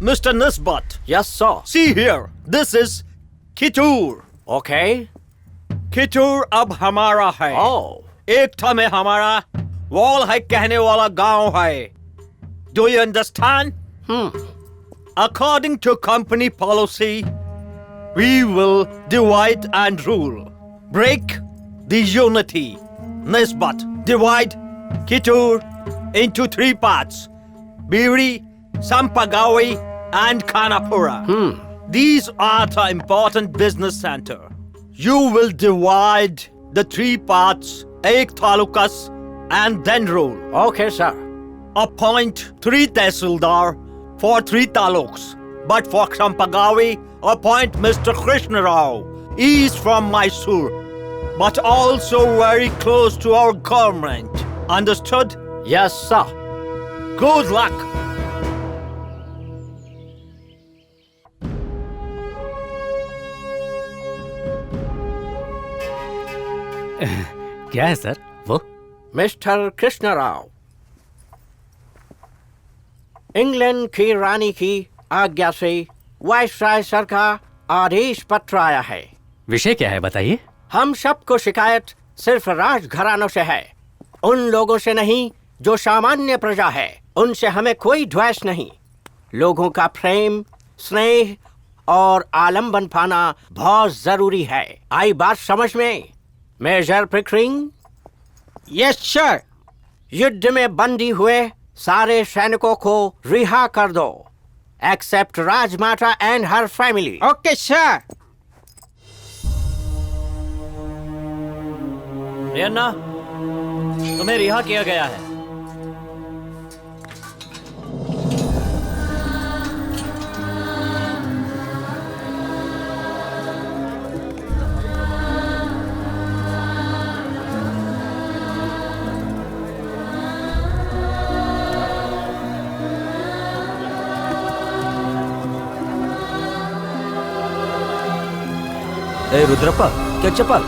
Mr. Nisbat. Yes, sir. See here, this is Kittur. Okay. Kittur अब हमारा है। Oh. एक था में हमारा वॉल है कहने वाला गांव है। Do you understand? According to company policy, we will divide and rule. Break the unity. Nisbat, divide Kittur into 3 parts. Biri, Sampagawi, and Khanapura. These are the important business center. You will divide the 3 parts, 8 talukas, and then rule. Okay, sir. Appoint 3 tehsildar for 3 taluks. But for Sampagawi, appoint Mr. Krishna Rao. He is from Mysore, but also very close to our government. Understood? Yes, sir. Good luck. क्या है sir वो? Mister Krishna Rao, England की रानी की आज्ञा से viceroy sir का आदेश पत्र आया है। विषय क्या है बताइए। हम सबको शिकायत सिर्फ राजघरानों से है, उन लोगों से नहीं जो सामान्य प्रजा है। उनसे हमें कोई द्वेष नहीं। लोगों का प्रेम, स्नेह और आलम्बन पाना बहुत जरूरी है। आई बात समझ में? Major Pickering. Yes, sir. युद्ध में बंदी हुए सारे सैनिकों को रिहा कर दो, except Rajmata and her family. Okay, sir. Rihanna, तुम्हें रिहा किया गया है। ए रुद्रप्पा, क्या चप्पल?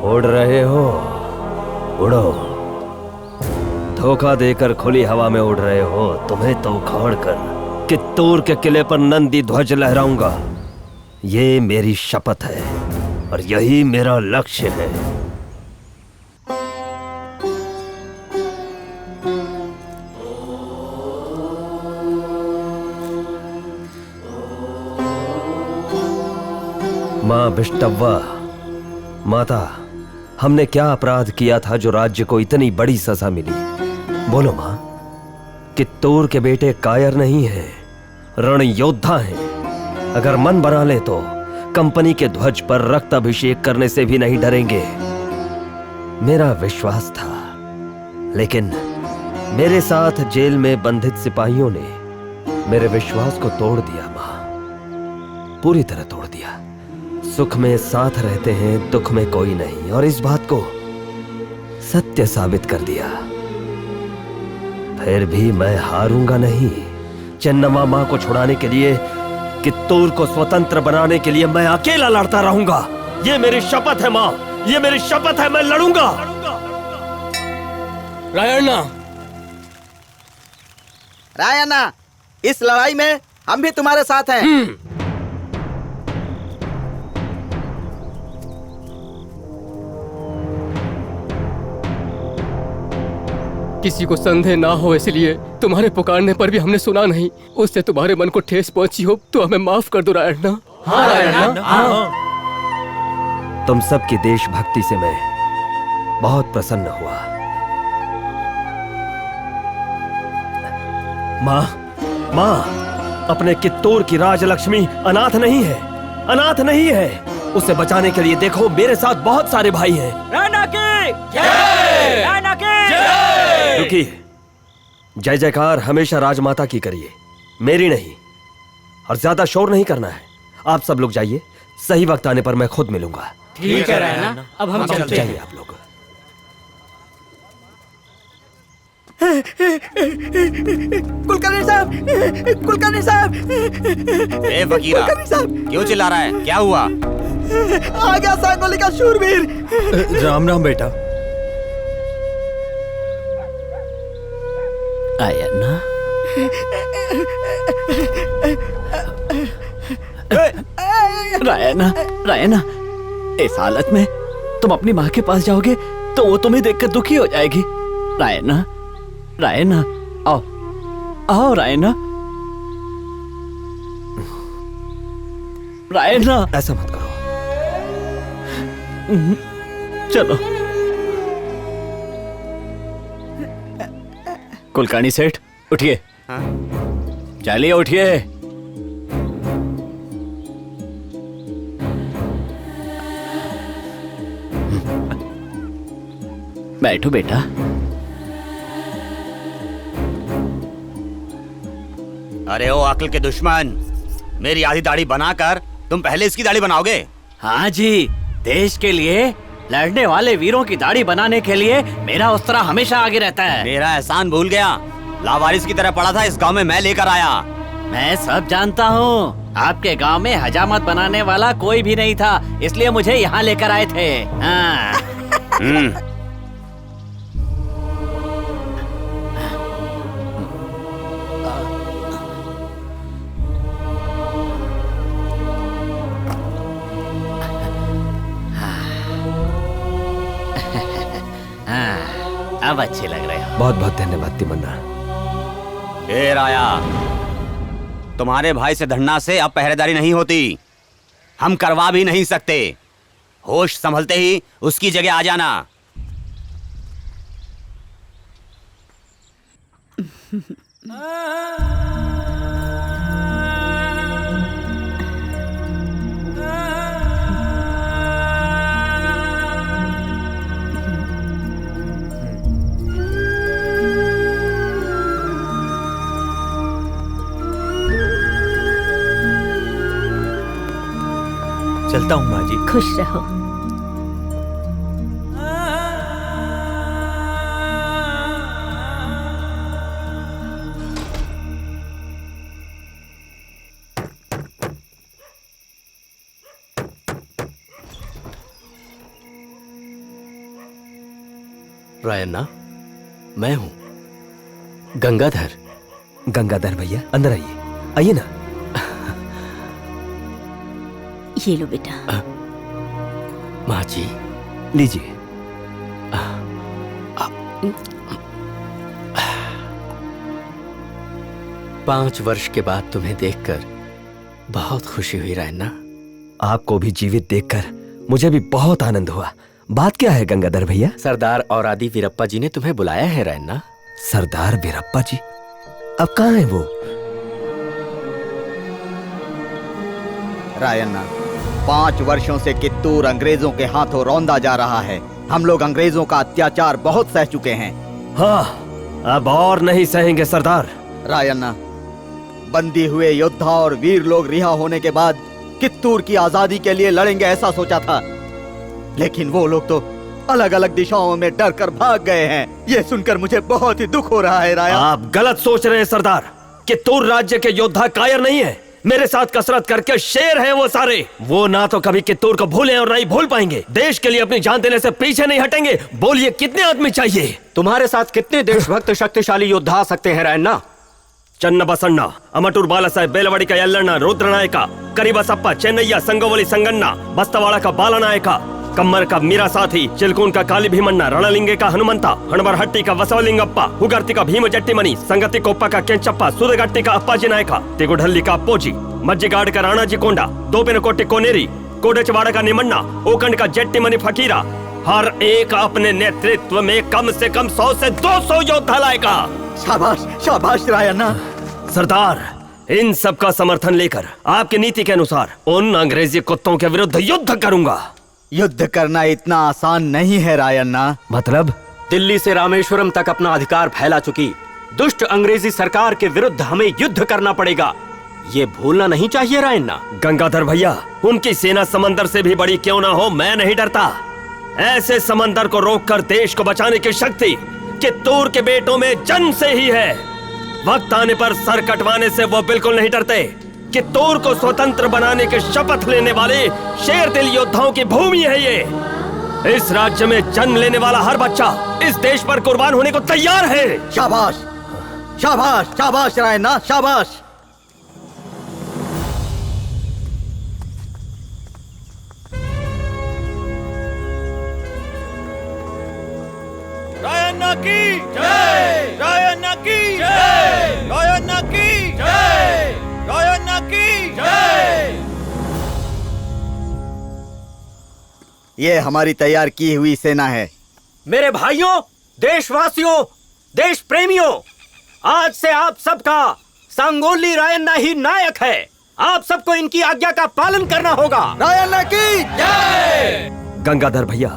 उड़ रहे हो, उड़ो। धोखा देकर खुली हवा में उड़ रहे हो। तुम्हें तो उखाड़ कर कित्तूर के किले पर नंदी ध्वज लहराऊंगा। ये मेरी शपथ है और यही मेरा लक्ष्य है। माँ बिष्टव्वा, माता, हमने क्या अपराध किया था जो राज्य को इतनी बड़ी सजा मिली? बोलो माँ। कित्तूर के बेटे कायर नहीं हैं, रण योद्धा हैं। अगर मन बना ले तो कंपनी के ध्वज पर रक्त अभिषेक करने से भी नहीं डरेंगे। मेरा विश्वास था, लेकिन मेरे साथ जेल में बंधित सिपाहियों ने मेरे विश्वास को तोड़ दिया माँ, पूरी तरह तोड़ दिया। सुख में साथ रहते हैं, दुख में कोई नहीं, और इस बात को सत्य साबित कर दिया। फिर भी मैं हारूंगा नहीं। चन्नम्मा मां को छुड़ाने के लिए, कित्तूर को स्वतंत्र बनाने के लिए मैं अकेला लड़ता रहूंगा। ये मेरी शपथ है मां, ये मेरी शपथ है। मैं लड़ूंगा। रायण्णा, रायण्णा, इस लड़ाई में हम भी तुम्हारे साथ हैं। किसी को संदेह ना हो इसलिए तुम्हारे पुकारने पर भी हमने सुना नहीं। उससे तुम्हारे मन को ठेस पहुंची हो तो हमें माफ कर दो रायण्णा। हाँ रायण्णा, हाँ। तुम सबकी देशभक्ति से मैं बहुत प्रसन्न हुआ। माँ, माँ, अपने कित्तूर की राजलक्ष्मी अनाथ नहीं है, अनाथ नहीं है। उसे बचाने के लिए देखो, मेरे साथ बहुत सारे भाई हैं। राणा की जय! राणा की जय! रुकिए, जय जयकार हमेशा राजमाता की करिए, मेरी नहीं। और ज्यादा शोर नहीं करना है। आप सब लोग जाइए, सही वक्त आने पर मैं खुद मिलूंगा। ठीक है रायण्णा, अब हम चलते हैं। जाइए आप लोग। कुलकर्णी साहब, कुलकर्णी साहब, ए फकीरा, कुलकर्णी साहब, क्यों चिल्ला रहा है? क्या हुआ? आ गया सांगोली का शूरवीर। राम राम बेटा। आया ना? रायना, रायना, इस हालत में तुम अपनी माँ के पास जाओगे तो वो तुम्हें देखकर दुखी हो जाएगी। रायना, रायना, आओ, आओ रायना, रायना। ऐसा मत करो। चलो। कुलकर्णी सेठ, उठिए। चलिए उठिए। बैठो बेटा। अरे ओ अक्ल के दुश्मन, मेरी आधी दाढ़ी बनाकर तुम पहले इसकी दाढ़ी बनाओगे? हाँ जी, देश के लिए लड़ने वाले वीरों की दाढ़ी बनाने के लिए मेरा उस्तरा हमेशा आगे रहता है। मेरा एहसान भूल गया? लावारिस की तरह पड़ा था इस गांव में, मैं लेकर आया। मैं सब जानता हूँ। आपके गांव में हजामत बनाने वाला कोई भी नहीं था, इसलिए मुझे यहाँ लेकर आए थे। हाँ। अब अच्छे लग रहे हो। बहुत बहुत धन्यवाद तिमन्ना। ए राया, तुम्हारे भाई से धरना से अब पहरेदारी नहीं होती, हम करवा भी नहीं सकते। होश संभलते ही उसकी जगह आ जाना। चलता हूँ माँ जी। खुश रहो। रायन्ना, मैं हूँ गंगाधर। गंगाधर भैया, अंदर आइए। आइए ना। ये लो बेटा। माँ जी, लीजिए। 5 वर्ष के बाद तुम्हें देखकर बहुत खुशी हुई रायन्ना। आपको भी जीवित देखकर मुझे भी बहुत आनंद हुआ। बात क्या है गंगाधर भैया? सरदार और आदि वीरप्पा जी ने तुम्हें बुलाया है रायन्ना। सरदार वीरप्पा जी? अब कहाँ है वो? रायन्ना, 5 वर्षों से कित्तूर अंग्रेजों के हाथों रौंदा जा रहा है। हम लोग अंग्रेजों का अत्याचार बहुत सह चुके हैं। हाँ, अब और नहीं सहेंगे सरदार। रायन्ना, बंदी हुए योद्धा और वीर लोग रिहा होने के बाद कित्तूर की आजादी के लिए लड़ेंगे ऐसा सोचा था, लेकिन वो लोग तो अलग अलग दिशाओं में डर कर भाग गए हैं। ये सुनकर मुझे बहुत ही दुख हो रहा है राया। आप गलत सोच रहे हैं सरदार। कित्तूर राज्य के योद्धा कायर नहीं है। मेरे साथ कसरत करके शेर हैं वो सारे। वो ना तो कभी कित्तूर को भूले और ना ही भूल पाएंगे। देश के लिए अपनी जान देने से पीछे नहीं हटेंगे। बोलिए कितने आदमी चाहिए? तुम्हारे साथ कितने देशभक्त शक्तिशाली योद्धा आ सकते हैं रायन्ना? चन्न बसन्ना, अमटूर बालासाहेब बेलवाड़ी का यल्लण्णा, रुद्रनायका, करीबसप्पा, चेन्नैया, संगोवली संगन्ना, बस्तवाड़ा का बालानायका, कम्मर का मीरा साथी, चिलकून का काली भीमन्ना, रणलिंगे का हनुमंता, हणबरहट्टी का वसवलिंगप्पा, हुगर्ती का भीम जट्टीमणि, संगति कोप्पा का केंचप्पा, सुदगट्टी का अप्पाजी नायका, तिगुढल्ली का अप्पोजी, मज्जिगाड़ का राणाजी कोंडा, दोपिनकोट्टी कोनेरी, कोडेचवाड़ा का निमन्ना, ओकंड का जट्टीमणि फकीरा। हर एक अपने नेतृत्व में कम से कम 100 से 200 योद्धा लाएगा। शाबाश, शाबाश रायन्ना। सरदार, इन सब का समर्थन लेकर आपकी नीति के अनुसार उन अंग्रेजी कुत्तों के विरुद्ध युद्ध करूंगा। युद्ध करना इतना आसान नहीं है रायन्ना। मतलब? दिल्ली से रामेश्वरम तक अपना अधिकार फैला चुकी दुष्ट अंग्रेजी सरकार के विरुद्ध हमें युद्ध करना पड़ेगा। ये भूलना नहीं चाहिए रायन्ना। गंगाधर भैया, उनकी सेना समंदर से भी बड़ी क्यों ना हो, मैं नहीं डरता। ऐसे समंदर को रोककर देश को बचाने की शक्ति चित्तूर के बेटों में जन्म से ही है। वक्त आने पर सर कटवाने से वो बिल्कुल नहीं डरते। चित्तूर को स्वतंत्र बनाने के शपथ लेने वाले शेर दिल योद्धाओं की भूमि है ये। इस राज्य में जन्म लेने वाला हर बच्चा इस देश पर कुर्बान होने को तैयार है। शाबाश शाबाश शाबाश रायन्ना, शाबाश। रायन्ना की जय, रायन्ना की जय, रायन्ना की जय, रायन्ना की जय। ये हमारी तैयार की हुई सेना है। मेरे भाइयों, देशवासियों, देश प्रेमियों, आज से आप सबका सांगोली रायन्ना ही नायक है। आप सबको इनकी आज्ञा का पालन करना होगा। रायन्ना की जय। गंगाधर भैया,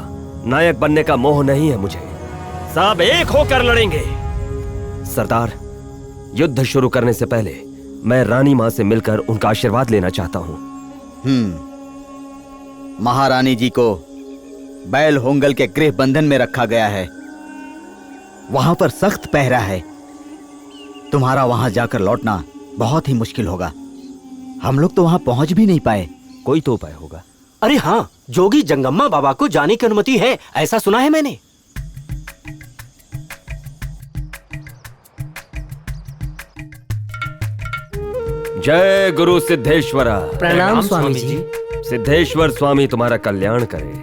नायक बनने का मोह नहीं है मुझे। सब एक होकर लड़ेंगे। सरदार, युद्ध शुरू करने से पहले मैं रानी मां से मिलकर उनका आशीर्वाद लेना चाहता हूं। महारानी जी को बैल होंगल के गृह बंधन में रखा गया है। वहां पर सख्त पहरा है। तुम्हारा वहां जाकर लौटना बहुत ही मुश्किल होगा। हम लोग तो वहां पहुंच भी नहीं पाए। कोई तो उपाय होगा। अरे हाँ, जोगी जंगम्मा बाबा को जाने की अनुमति है, ऐसा सुना है मैंने। जय गुरु सिद्धेश्वरा। प्रणाम स्वामी जी। सिद्धेश्वर स्वामी तुम्हारा कल्याण करे।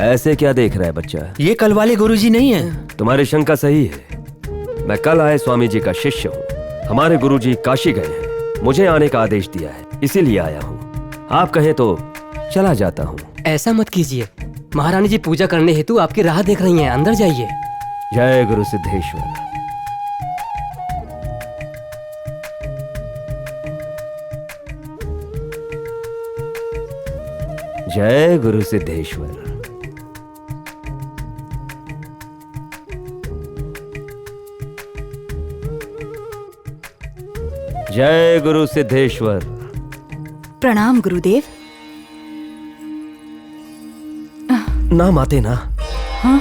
ऐसे क्या देख रहा है बच्चा? ये कल वाले गुरुजी नहीं है। तुम्हारी शंका सही है। मैं कल आए स्वामी जी का शिष्य हूँ। हमारे गुरुजी काशी गए हैं, मुझे आने का आदेश दिया है, इसीलिए आया हूँ। आप कहें तो चला जाता हूँ। ऐसा मत कीजिए, महारानी जी पूजा करने हेतु आपकी राह देख रही हैं, अंदर जाइए। जय गुरु सिद्धेश्वर। जय गुरु सिद्धेश्वर। जय गुरु सिद्धेश्वर। प्रणाम गुरुदेव। नाम आते ना। हाँ